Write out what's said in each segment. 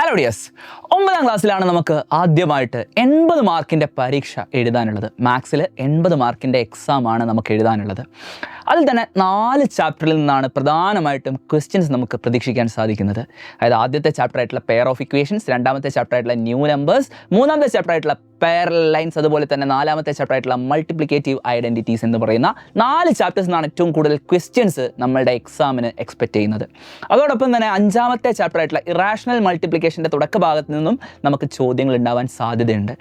Hello dears, 9ാം ക്ലാസ്സിലാണ് നമുക്ക് ആദ്യമായിട്ട് 80 മാർക്കിൻ്റെ പരീക്ഷ എഴുതാനുള്ളത്. മാത്സിൽ 80 മാർക്കിൻ്റെ എക്സാമാണ് നമുക്ക് എഴുതാനുള്ളത്. അതിൽ തന്നെ 4 ചാപ്റ്ററിൽ നിന്നാണ് പ്രധാനമായിട്ടും ക്വസ്റ്റ്യൻസ് നമുക്ക് പ്രതീക്ഷിക്കാൻ സാധിക്കുന്നത്. അതായത് ആദ്യത്തെ ചാപ്റ്റർ ആയിട്ടുള്ള പെയർ ഓഫ് ഇക്വേഷൻസ്, രണ്ടാമത്തെ ചാപ്റ്റർ ആയിട്ടുള്ള ന്യൂ നമ്പേഴ്സ്, മൂന്നാമത്തെ ചാപ്റ്റർ ആയിട്ടുള്ള പാരലൽ ലൈൻസ്, അതുപോലെ തന്നെ 4ാമത്തെ ചാപ്റ്റർ ആയിട്ടുള്ള മൾട്ടിപ്ലിക്കേറ്റീവ് ഐഡൻറ്റിറ്റീസ് എന്ന് പറയുന്ന 4 ചാപ്റ്റേഴ്സ് നിന്നാണ് ഏറ്റവും കൂടുതൽ ക്വസ്റ്റ്യൻസ് നമ്മളുടെ എക്സാമിന് എക്സ്പെക്റ്റ് ചെയ്യുന്നത്. അതോടൊപ്പം തന്നെ 5ാമത്തെ ചാപ്റ്റർ ആയിട്ടുള്ള ഇറാഷണൽ മൾട്ടിപ്ലിക്കേഷൻ്റെ തുടക്ക ഭാഗത്ത് നിന്നും നമുക്ക് ചോദ്യങ്ങൾ ഉണ്ടാവാൻ സാധ്യതയുണ്ട്.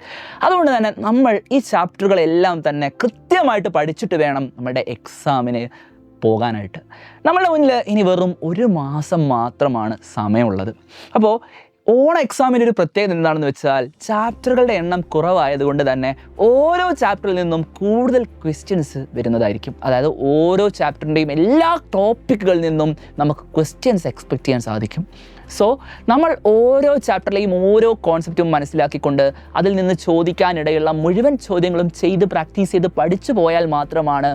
അതുകൊണ്ട് തന്നെ നമ്മൾ ഈ ചാപ്റ്ററുകളെല്ലാം തന്നെ കൃത്യമായിട്ട് പഠിച്ചിട്ട് വേണം നമ്മുടെ എക്സാമിന് പോകാനായിട്ട്. നമ്മളുടെ മുന്നിൽ ഇനി വെറും 1 മാസം മാത്രമാണ് സമയമുള്ളത്. അപ്പോൾ ഓണ എക്സാമിൻ്റെ ഒരു പ്രത്യേകത എന്താണെന്ന് വെച്ചാൽ ചാപ്റ്ററുകളുടെ എണ്ണം കുറവായതുകൊണ്ട് തന്നെ ഓരോ ചാപ്റ്ററിൽ നിന്നും കൂടുതൽ ക്വസ്റ്റ്യൻസ് വരുന്നതായിരിക്കും. അതായത് ഓരോ ചാപ്റ്ററിൻ്റെയും എല്ലാ ടോപ്പിക്കുകളിൽ നിന്നും നമുക്ക് ക്വസ്റ്റ്യൻസ് എക്സ്പെക്റ്റ് ചെയ്യാൻ സാധിക്കും. സോ നമ്മൾ ഓരോ ചാപ്റ്ററിലെയും ഓരോ കോൺസെപ്റ്റും മനസ്സിലാക്കിക്കൊണ്ട് അതിൽ നിന്ന് ചോദിക്കാനിടയുള്ള മുഴുവൻ ചോദ്യങ്ങളും ചെയ്ത് പ്രാക്ടീസ് ചെയ്ത് പഠിച്ചു പോയാൽ മാത്രമാണ്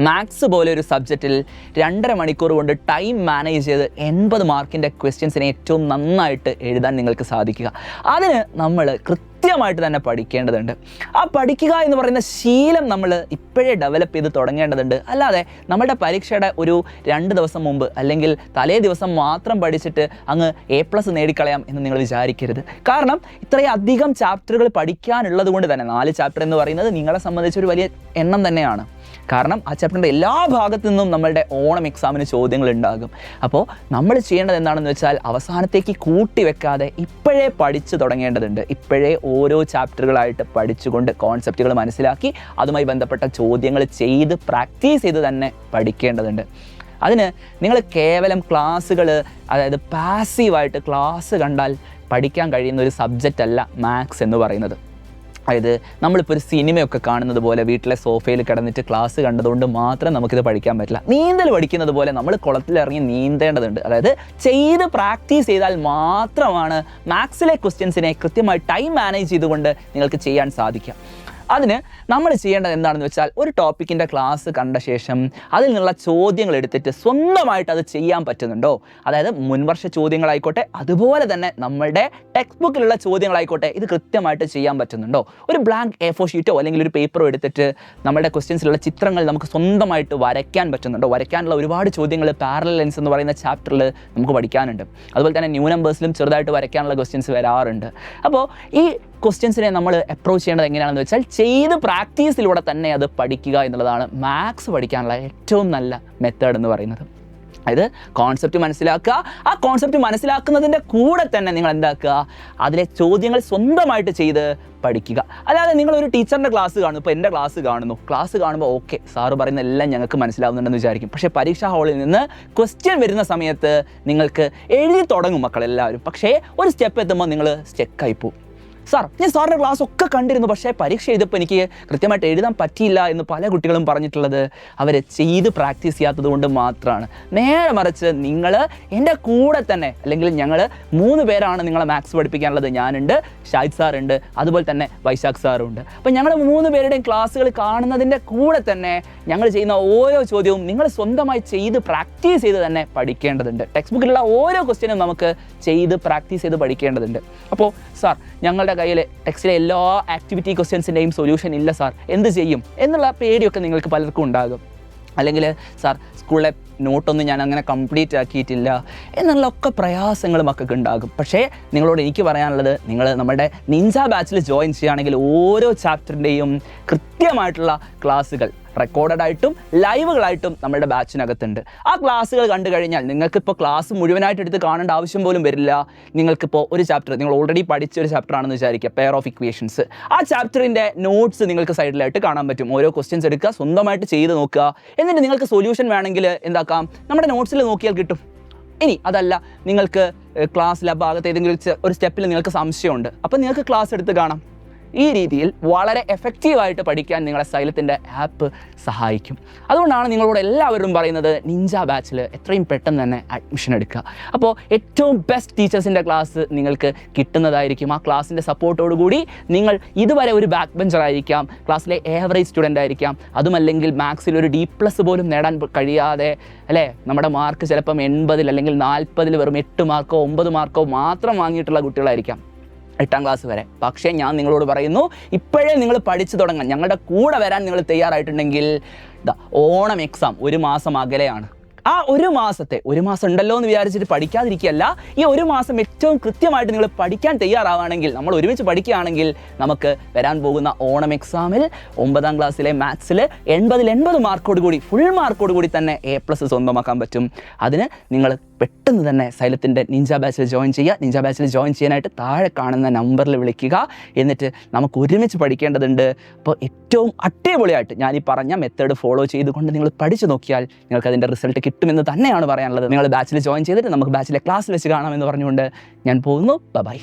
മാത്സ് പോലെ ഒരു സബ്ജക്റ്റിൽ 2.5 മണിക്കൂർ കൊണ്ട് ടൈം മാനേജ് ചെയ്ത് 80 മാർക്കിൻ്റെ ക്വസ്റ്റ്യൻസിനെ ഏറ്റവും നന്നായിട്ട് എഴുതാൻ നിങ്ങൾക്ക് സാധിക്കുക. അതിന് നമ്മൾ കൃത്യമായിട്ട് തന്നെ പഠിക്കേണ്ടതുണ്ട്. ആ പഠിക്കുക എന്ന് പറയുന്ന ശീലം നമ്മൾ ഇപ്പോഴേ ഡെവലപ്പ് ചെയ്ത് തുടങ്ങേണ്ടതുണ്ട്. അല്ലാതെ നമ്മുടെ പരീക്ഷയുടെ ഒരു 2 ദിവസം മുമ്പ് അല്ലെങ്കിൽ തലേ ദിവസം മാത്രം പഠിച്ചിട്ട് അങ്ങ് A+ നേടിക്കളയാം എന്ന് നിങ്ങൾ വിചാരിക്കരുത്. കാരണം ഇത്രയും അധികം ചാപ്റ്ററുകൾ പഠിക്കാനുള്ളത് കൊണ്ട് തന്നെ 4 ചാപ്റ്റർ എന്ന് പറയുന്നത് നിങ്ങളെ സംബന്ധിച്ചൊരു വലിയ എണ്ണം തന്നെയാണ്. കാരണം ആ ചാപ്റ്ററിൻ്റെ എല്ലാ ഭാഗത്തു നിന്നും നമ്മളുടെ ഓണം എക്സാമിന് ചോദ്യങ്ങൾ ഉണ്ടാകും. അപ്പോൾ നമ്മൾ ചെയ്യേണ്ടത് എന്താണെന്ന് വെച്ചാൽ അവസാനത്തേക്ക് കൂട്ടി വെക്കാതെ ഇപ്പോഴേ പഠിച്ചു തുടങ്ങേണ്ടതുണ്ട്. ഇപ്പോഴേ ഓരോ ചാപ്റ്ററുകളായിട്ട് പഠിച്ചുകൊണ്ട് കോൺസെപ്റ്റുകൾ മനസ്സിലാക്കി അതുമായി ബന്ധപ്പെട്ട ചോദ്യങ്ങൾ ചെയ്ത് പ്രാക്ടീസ് ചെയ്ത് തന്നെ പഠിക്കേണ്ടതുണ്ട്. അതിന് നിങ്ങൾ കേവലം ക്ലാസ്സുകൾ, അതായത് പാസീവായിട്ട് ക്ലാസ് കണ്ടാൽ പഠിക്കാൻ കഴിയുന്ന ഒരു സബ്ജക്റ്റ് അല്ല മാത്സ് എന്ന് പറയുന്നത്. അതായത് നമ്മളിപ്പോൾ ഒരു സിനിമയൊക്കെ കാണുന്നത് പോലെ വീട്ടിലെ സോഫയിൽ കിടന്നിട്ട് ക്ലാസ് കണ്ടതുകൊണ്ട് മാത്രം നമുക്കിത് പഠിക്കാൻ പറ്റില്ല. നീന്തൽ പഠിക്കുന്നത് പോലെ നമ്മൾ കുളത്തിലിറങ്ങി നീന്തേണ്ടതുണ്ട്. അതായത് ചെയ്ത് പ്രാക്ടീസ് ചെയ്താൽ മാത്രമാണ് മാത്സിലെ ക്വസ്റ്റ്യൻസിനെ കൃത്യമായി ടൈം മാനേജ് ചെയ്തുകൊണ്ട് നിങ്ങൾക്ക് ചെയ്യാൻ സാധിക്കുക. അതിന് നമ്മൾ ചെയ്യേണ്ടത് എന്താണെന്ന് വെച്ചാൽ ഒരു ടോപ്പിക്കിൻ്റെ ക്ലാസ് കണ്ട ശേഷം അതിൽ നിന്നുള്ള ചോദ്യങ്ങൾ എടുത്തിട്ട് സ്വന്തമായിട്ട് അത് ചെയ്യാൻ പറ്റുന്നുണ്ടോ, അതായത് മുൻവർഷ ചോദ്യങ്ങളായിക്കോട്ടെ അതുപോലെ തന്നെ നമ്മളുടെ ടെക്സ്റ്റ് ബുക്കിലുള്ള ചോദ്യങ്ങളായിക്കോട്ടെ, ഇത് കൃത്യമായിട്ട് ചെയ്യാൻ പറ്റുന്നുണ്ടോ. ഒരു ബ്ലാങ്ക് A4 ഷീറ്റോ അല്ലെങ്കിൽ ഒരു പേപ്പറോ എടുത്തിട്ട് നമ്മുടെ ക്വസ്റ്റ്യൻസിലുള്ള ചിത്രങ്ങൾ നമുക്ക് സ്വന്തമായിട്ട് വരയ്ക്കാൻ പറ്റുന്നുണ്ടോ. വരയ്ക്കാനുള്ള ഒരുപാട് ചോദ്യങ്ങൾ പാരലൽ ലൈൻസ് എന്ന് പറയുന്ന ചാപ്റ്ററിൽ നമുക്ക് പഠിക്കാനുണ്ട്. അതുപോലെ തന്നെ ന്യൂ നമ്പേഴ്സിലും ചെറുതായിട്ട് വരയ്ക്കാനുള്ള ക്വസ്റ്റ്യൻസ് വരാറുണ്ട്. അപ്പോൾ ഈ ക്വസ്റ്റ്യൻസിനെ നമ്മൾ അപ്രോച്ച് ചെയ്യേണ്ടത് എങ്ങനെയാണെന്ന് വെച്ചാൽ ചെയ്ത് പ്രാക്ടീസിലൂടെ തന്നെ അത് പഠിക്കുക എന്നുള്ളതാണ് മാത്സ് പഠിക്കാനുള്ള ഏറ്റവും നല്ല മെത്തേഡ് എന്ന് പറയുന്നത്. അതായത് കോൺസെപ്റ്റ് മനസ്സിലാക്കുക, ആ കോൺസെപ്റ്റ് മനസ്സിലാക്കുന്നതിൻ്റെ കൂടെ തന്നെ നിങ്ങൾ എന്താക്കുക, അതിലെ ചോദ്യങ്ങൾ സ്വന്തമായിട്ട് ചെയ്ത് പഠിക്കുക. അല്ലാതെ നിങ്ങളൊരു ടീച്ചറിൻ്റെ ക്ലാസ് കാണുന്നു, ഇപ്പോൾ എൻ്റെ ക്ലാസ് കാണുമ്പോൾ ഓക്കെ സാറ് പറയുന്ന എല്ലാം ഞങ്ങൾക്ക് മനസ്സിലാവുന്നുണ്ടെന്ന് വിചാരിക്കും. പക്ഷേ പരീക്ഷാ ഹാളിൽ നിന്ന് ക്വസ്റ്റ്യൻ വരുന്ന സമയത്ത് നിങ്ങൾക്ക് എഴുതി തുടങ്ങും മക്കളെല്ലാവരും. പക്ഷേ ഒരു സ്റ്റെപ്പ് എത്തുമ്പോൾ നിങ്ങൾ സ്റ്റെക്കായി പോകും. സാർ, ഞാൻ സാറിൻ്റെ ക്ലാസ് ഒക്കെ കണ്ടിരുന്നു, പക്ഷേ പരീക്ഷ ചെയ്തപ്പോൾ എനിക്ക് കൃത്യമായിട്ട് എഴുതാൻ പറ്റിയില്ല എന്ന് പല കുട്ടികളും പറഞ്ഞിട്ടുള്ളത് അവർ ചെയ്ത് പ്രാക്ടീസ് ചെയ്യാത്തത് കൊണ്ട് മാത്രമാണ്. നേരെ മറിച്ച് നിങ്ങൾ എൻ്റെ കൂടെ തന്നെ, അല്ലെങ്കിൽ ഞങ്ങൾ 3 പേരാണ് നിങ്ങളെ മാത്സ് പഠിപ്പിക്കാനുള്ളത്. ഞാനുണ്ട്, ഷാഹിദ് സാറുണ്ട്, അതുപോലെ തന്നെ വൈശാഖ് സാറും ഉണ്ട്. അപ്പോൾ ഞങ്ങൾ 3 പേരുടെയും ക്ലാസ്സുകൾ കാണുന്നതിൻ്റെ കൂടെ തന്നെ ഞങ്ങൾ ചെയ്യുന്ന ഓരോ ചോദ്യവും നിങ്ങൾ സ്വന്തമായി ചെയ്ത് പ്രാക്ടീസ് ചെയ്ത് തന്നെ പഠിക്കേണ്ടതുണ്ട്. ടെക്സ്റ്റ് ബുക്കിലുള്ള ഓരോ ക്വസ്റ്റ്യനും നമുക്ക് ചെയ്ത് പ്രാക്ടീസ് ചെയ്ത് പഠിക്കേണ്ടതുണ്ട്. അപ്പോൾ സാർ, ഞങ്ങളുടെ കയ്യിൽ ടെക്സ്റ്റിലെ എല്ലാ ആക്ടിവിറ്റി ക്വസ്റ്റ്യൻസിൻ്റെയും സൊല്യൂഷൻ ഇല്ല സാർ, എന്ത് ചെയ്യും എന്നുള്ള പേടിയൊക്കെ നിങ്ങൾക്ക് പലർക്കും ഉണ്ടാകും. അല്ലെങ്കിൽ സാർ, സ്കൂളിലെ നോട്ടൊന്നും ഞാൻ അങ്ങനെ കംപ്ലീറ്റ് ആക്കിയിട്ടില്ല എന്നുള്ള ഒക്കെ പ്രയാസങ്ങൾ മക്കൾക്ക് ഉണ്ടാകും. പക്ഷേ നിങ്ങളോട് എനിക്ക് പറയാനുള്ളത്, നിങ്ങൾ നമ്മുടെ നിഞ്ച ബാച്ചിൽ ജോയിൻ ചെയ്യുകയാണെങ്കിൽ ഓരോ ചാപ്റ്ററിൻ്റെയും കൃത്യമായിട്ടുള്ള ക്ലാസ്സുകൾ റെക്കോർഡഡായിട്ടും ലൈവുകളായിട്ടും നമ്മുടെ ബാച്ചിനകത്തുണ്ട്. ആ ക്ലാസ്സുകൾ കണ്ടു കഴിഞ്ഞാൽ നിങ്ങൾക്കിപ്പോൾ ക്ലാസ് മുഴുവനായിട്ട് എടുത്ത് കാണേണ്ട ആവശ്യം പോലും വരില്ല. നിങ്ങൾക്കിപ്പോൾ ഒരു ചാപ്റ്റർ, നിങ്ങൾ ഓൾറെഡി പഠിച്ച ഒരു ചാപ്റ്റർ ആണെന്ന് വിചാരിക്കുക, പെയർ ഓഫ് ഇക്വേഷൻസ്. ആ ചാപ്റ്ററിൻ്റെ നോട്ട്സ് നിങ്ങൾക്ക് സൈഡിലായിട്ട് കാണാൻ പറ്റും. ഓരോ ക്വസ്റ്റ്യൻസ് എടുക്കുക, സ്വന്തമായിട്ട് ചെയ്ത് നോക്കുക. എന്നിട്ട് നിങ്ങൾക്ക് സൊല്യൂഷൻ വേണമെങ്കിൽ എന്താക്കാം, നമ്മുടെ നോട്ട്സിൽ നോക്കിയാൽ കിട്ടും. ഇനി അതല്ല, നിങ്ങൾക്ക് ക്ലാസ്സിൽ ആ ഭാഗത്ത് ഏതെങ്കിലും ഒരു സ്റ്റെപ്പിൽ നിങ്ങൾക്ക് സംശയമുണ്ട്, അപ്പോൾ നിങ്ങൾക്ക് ക്ലാസ് എടുത്ത് കാണാം. ഈ രീതിയിൽ വളരെ എഫക്റ്റീവായിട്ട് പഠിക്കാൻ നിങ്ങളെ സൈലത്തിൻ്റെ ആപ്പ് സഹായിക്കും. അതുകൊണ്ടാണ് നിങ്ങളോട് എല്ലാവരും പറയുന്നത് നിഞ്ച ബാച്ചിൽ എത്രയും പെട്ടെന്ന് തന്നെ അഡ്മിഷൻ എടുക്കുക. അപ്പോൾ ഏറ്റവും ബെസ്റ്റ് ടീച്ചേഴ്സിൻ്റെ ക്ലാസ് നിങ്ങൾക്ക് കിട്ടുന്നതായിരിക്കും. ആ ക്ലാസ്സിൻ്റെ സപ്പോർട്ടോടു കൂടി നിങ്ങൾ ഇതുവരെ ഒരു ബാക്ക് ബെഞ്ചർ ആയിരിക്കാം, ക്ലാസ്സിലെ ഏവറേജ് സ്റ്റുഡൻ്റ് ആയിരിക്കാം, അതുമല്ലെങ്കിൽ മാത്സിൽ ഒരു D+ പോലും നേടാൻ കഴിയാതെ അല്ലേ, നമ്മുടെ മാർക്ക് ചിലപ്പം 80 അല്ലെങ്കിൽ 40 വെറും 8 മാർക്കോ 9 മാർക്കോ മാത്രം വാങ്ങിയിട്ടുള്ള കുട്ടികളായിരിക്കാം 8ാം ക്ലാസ് വരെ. പക്ഷേ ഞാൻ നിങ്ങളോട് പറയുന്നു, ഇപ്പോഴേ നിങ്ങൾ പഠിച്ചു തുടങ്ങാൻ, ഞങ്ങളുടെ കൂടെ വരാൻ നിങ്ങൾ തയ്യാറായിട്ടുണ്ടെങ്കിൽ ഓണം എക്സാം 1 മാസം അകലെയാണ്. ആ ഒരു മാസം ഉണ്ടല്ലോ എന്ന് വിചാരിച്ചിട്ട് പഠിക്കാതിരിക്കുകയല്ല, ഈ 1 മാസം ഏറ്റവും കൃത്യമായിട്ട് നിങ്ങൾ പഠിക്കാൻ തയ്യാറാവുകയാണെങ്കിൽ, നമ്മൾ ഒരുമിച്ച് പഠിക്കുകയാണെങ്കിൽ നമുക്ക് വരാൻ പോകുന്ന ഓണം എക്സാമിൽ 9ാം ക്ലാസ്സിലെ മാത്സിൽ 80 മാർക്കോട് കൂടി, ഫുൾ മാർക്കോട് കൂടി തന്നെ A+ സ്വന്തമാക്കാൻ പറ്റും. അതിന് നിങ്ങൾ പെട്ടെന്ന് തന്നെ സൈലത്തിൻ്റെ നിഞ്ച ബാച്ചിൽ ജോയിൻ ചെയ്യുക. നിഞ്ച ബാച്ചിൽ ജോയിൻ ചെയ്യാനായിട്ട് താഴെ കാണുന്ന നമ്പറിൽ വിളിക്കുക. എന്നിട്ട് നമുക്ക് ഒരുമിച്ച് പഠിക്കേണ്ടതുണ്ട്. അപ്പോൾ ഏറ്റവും അടിപൊളിയായിട്ട് ഞാൻ ഈ പറഞ്ഞ മെത്തേഡ് ഫോളോ ചെയ്തുകൊണ്ട് നിങ്ങൾ പഠിച്ചു നോക്കിയാൽ നിങ്ങൾക്ക് അതിൻ്റെ റിസൾട്ട് കിട്ടുമെന്ന് തന്നെയാണ് പറയാനുള്ളത്. നിങ്ങൾ ബാച്ചിൽ ജോയിൻ ചെയ്തിട്ട് നമുക്ക് ബാച്ചിലെ ക്ലാസ്സിൽ വെച്ച് കാണാമെന്ന് പറഞ്ഞുകൊണ്ട് ഞാൻ പോകുന്നു. ബൈ.